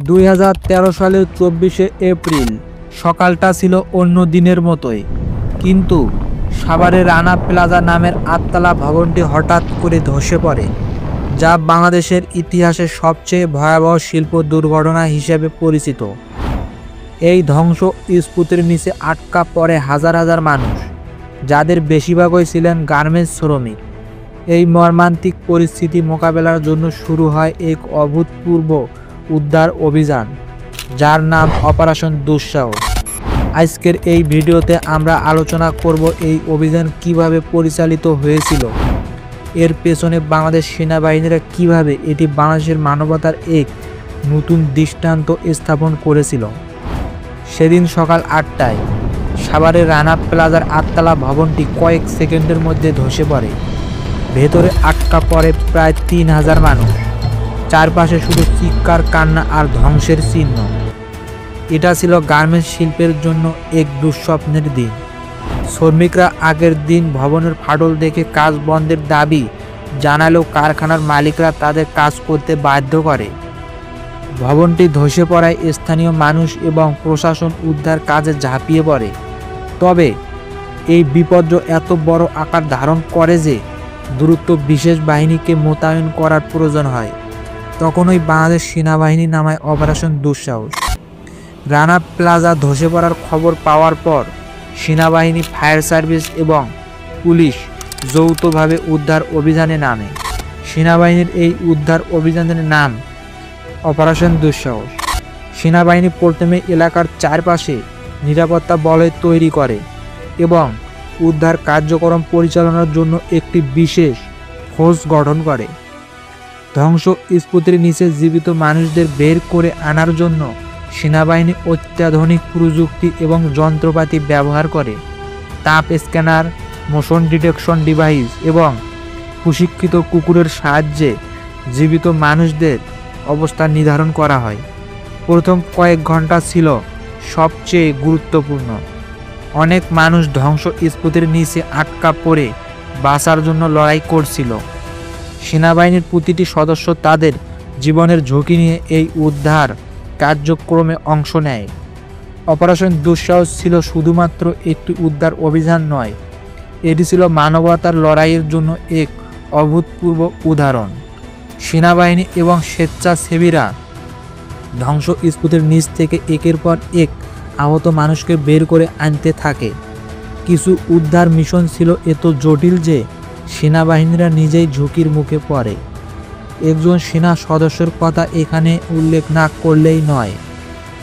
2013 সালের 24শে এপ্রিল সকালটা ছিল অন্য দিনের মতোই, কিন্তু সাভারের রানা প্লাজা নামের আটতলা ভবনটি হঠাৎ করে ধসে পড়ে, যা বাংলাদেশের ইতিহাসে সবচেয়ে ভয়াবহ শিল্প দুর্ঘটনা হিসেবে পরিচিত। এই ধ্বংস স্ফুতির নিচে আটকা পড়ে হাজার হাজার মানুষ, যাদের বেশিরভাগই ছিলেন গার্মেন্টস শ্রমিক। এই মর্মান্তিক পরিস্থিতি মোকাবেলার জন্য শুরু হয় এক অভূতপূর্ব উদ্ধার অভিযান, যার নাম অপারেশন দুঃসাহস। আজকের এই ভিডিওতে আমরা আলোচনা করব এই অভিযান কিভাবে পরিচালিত হয়েছিল, এর পেছনে বাংলাদেশ সেনাবাহিনীরা কিভাবে এটি বাংলাদেশের মানবতার এক নতুন দৃষ্টান্ত স্থাপন করেছিল। সেদিন সকাল 8টায় সাভারের রানা প্লাজার আটতলা ভবনটি কয়েক সেকেন্ডের মধ্যে ধসে পড়ে। ভেতরে আটকা পড়ে প্রায় 3000 মানুষ। চারপাশে শুধু চিৎকার, কান্না আর ধ্বংসের চিহ্ন। এটা ছিল গার্মেন্টস শিল্পের জন্য এক দুঃস্বপ্নের দিন। শ্রমিকরা আগের দিন ভবনের ফাটল দেখে কাজ বন্ধের দাবি জানালেও কারখানার মালিকরা তাদের কাজ করতে বাধ্য করে। ভবনটি ধসে পড়ায় স্থানীয় মানুষ এবং প্রশাসন উদ্ধার কাজে ঝাঁপিয়ে পড়ে। তবে এই বিপর্যয় এত বড় আকার ধারণ করে যে দ্রুত বিশেষ বাহিনীকে মোতায়েন করার প্রয়োজন হয়। তখনই বাংলাদেশ সেনাবাহিনী নামায় অপারেশন দুঃসাহস। রানা প্লাজা ধসে পড়ার খবর পাওয়ার পর সেনাবাহিনী, ফায়ার সার্ভিস এবং পুলিশ যৌথভাবে উদ্ধার অভিযানে নামে। সেনাবাহিনীর এই উদ্ধার অভিযানের নাম অপারেশন দুঃসাহস। সেনাবাহিনী প্রথমে এলাকার চারপাশে নিরাপত্তা বলয় তৈরি করে এবং উদ্ধার কার্যক্রম পরিচালনার জন্য একটি বিশেষ ফোর্স গঠন করে। ধ্বংস স্ফুতির নিচে জীবিত মানুষদের বের করে আনার জন্য সেনাবাহিনী অত্যাধুনিক প্রযুক্তি এবং যন্ত্রপাতি ব্যবহার করে। তাপ স্ক্যানার, মোশন ডিটেকশন ডিভাইস এবং প্রশিক্ষিত কুকুরের সাহায্যে জীবিত মানুষদের অবস্থান নির্ধারণ করা হয়। প্রথম কয়েক ঘন্টা ছিল সবচেয়ে গুরুত্বপূর্ণ। অনেক মানুষ ধ্বংস স্ফুতির নিচে আটকা পড়ে বাঁচার জন্য লড়াই করছিল। সেনাবাহিনীর প্রতিটি সদস্য তাদের জীবনের ঝুঁকি নিয়ে এই উদ্ধার কার্যক্রমে অংশ নেয়। অপারেশন দুঃসাহস ছিল শুধুমাত্র একটি উদ্ধার অভিযান নয়, এটি ছিল মানবতার লড়াইয়ের জন্য এক অভূতপূর্ব উদাহরণ। সেনাবাহিনী এবং স্বেচ্ছাসেবীরা ধ্বংস স্ফুতির নিচ থেকে একের পর এক আহত মানুষকে বের করে আনতে থাকে। কিছু উদ্ধার মিশন ছিল এত জটিল যে সেনাবাহিনীরা নিজেই ঝুঁকির মুখে পড়ে। একজন সেনা সদস্যের কথা এখানে উল্লেখ না করলেই নয়।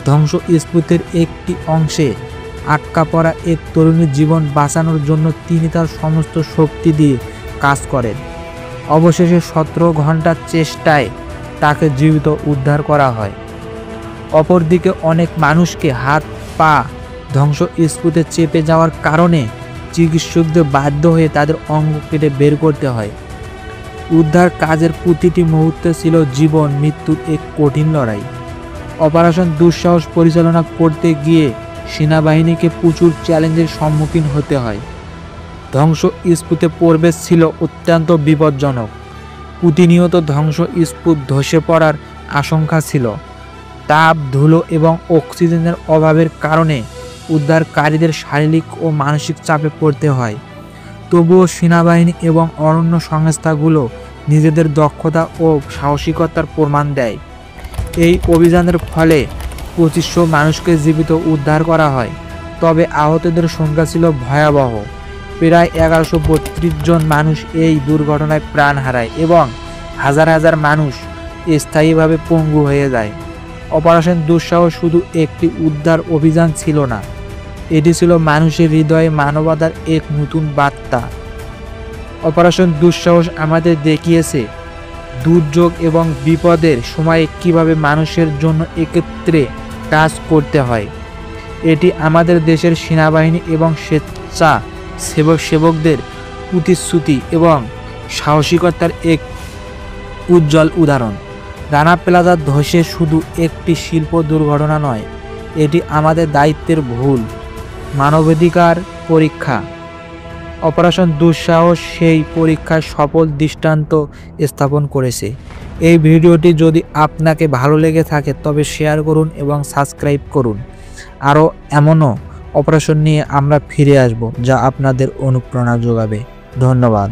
ধ্বংস স্ফুতির একটি অংশে আটকা পড়া এক তরুণীর জীবন বাঁচানোর জন্য তিনি তার সমস্ত শক্তি দিয়ে কাজ করেন। অবশেষে 17 ঘন্টার চেষ্টায় তাকে জীবিত উদ্ধার করা হয়। অপরদিকে অনেক মানুষকে হাত পা ধ্বংস স্ফুতিতে চেপে যাওয়ার কারণে চিকিৎসকদের বাধ্য হয়ে তাদের অঙ্গ কেটে বের করতে হয়। উদ্ধার কাজের প্রতিটি মুহূর্তে ছিল জীবন মৃত্যুর এক কঠিন লড়াই। অপারেশন দুঃসাহস পরিচালনা করতে গিয়ে সেনাবাহিনীকে প্রচুর চ্যালেঞ্জের সম্মুখীন হতে হয়। ধ্বংস স্ফুতে পরিবেশ ছিল অত্যন্ত বিপজ্জনক। প্রতিনিয়ত ধ্বংস স্ফুট ধসে পড়ার আশঙ্কা ছিল। তাপ, ধুলো এবং অক্সিজেনের অভাবের কারণে উদ্ধারকারীদের শারীরিক ও মানসিক চাপে পড়তে হয়। তবুও সেনাবাহিনী এবং অরণ্য সংস্থাগুলো নিজেদের দক্ষতা ও সাহসিকতার প্রমাণ দেয়। এই অভিযানের ফলে 2500 মানুষকে জীবিত উদ্ধার করা হয়। তবে আহতদের সংখ্যা ছিল ভয়াবহ। প্রায় 1132 জন মানুষ এই দুর্ঘটনায় প্রাণ হারায় এবং হাজার হাজার মানুষ স্থায়ীভাবে পঙ্গু হয়ে যায়। অপারেশন দুঃসাহস শুধু একটি উদ্ধার অভিযান ছিল না, এটি ছিল মানুষের হৃদয়ে মানবতার এক নতুন বার্তা। অপারেশন দুঃসাহস আমাদের দেখিয়েছে দুর্যোগ এবং বিপদের সময়ে কিভাবে মানুষের জন্য একত্রে কাজ করতে হয়। এটি আমাদের দেশের সেনাবাহিনী এবং স্বেচ্ছাসেবকদের প্রতিশ্রুতি এবং সাহসিকতার এক উজ্জ্বল উদাহরণ। রানা প্লাজা ধসে শুধু একটি শিল্প দুর্ঘটনা নয়, এটি আমাদের দায়িত্বের ভুল, মানবাধিকার পরীক্ষা অপারেশন দুঃসাহস সেই পরীক্ষায় সফল দৃষ্টান্ত স্থাপন করেছে। এই ভিডিওটি যদি আপনাকে ভালো লেগে থাকে তবে শেয়ার করুন এবং সাবস্ক্রাইব করুন। আরও এমনও অপারেশন নিয়ে আমরা ফিরে আসব যা আপনাদের অনুপ্রেরণা যোগাবে। ধন্যবাদ।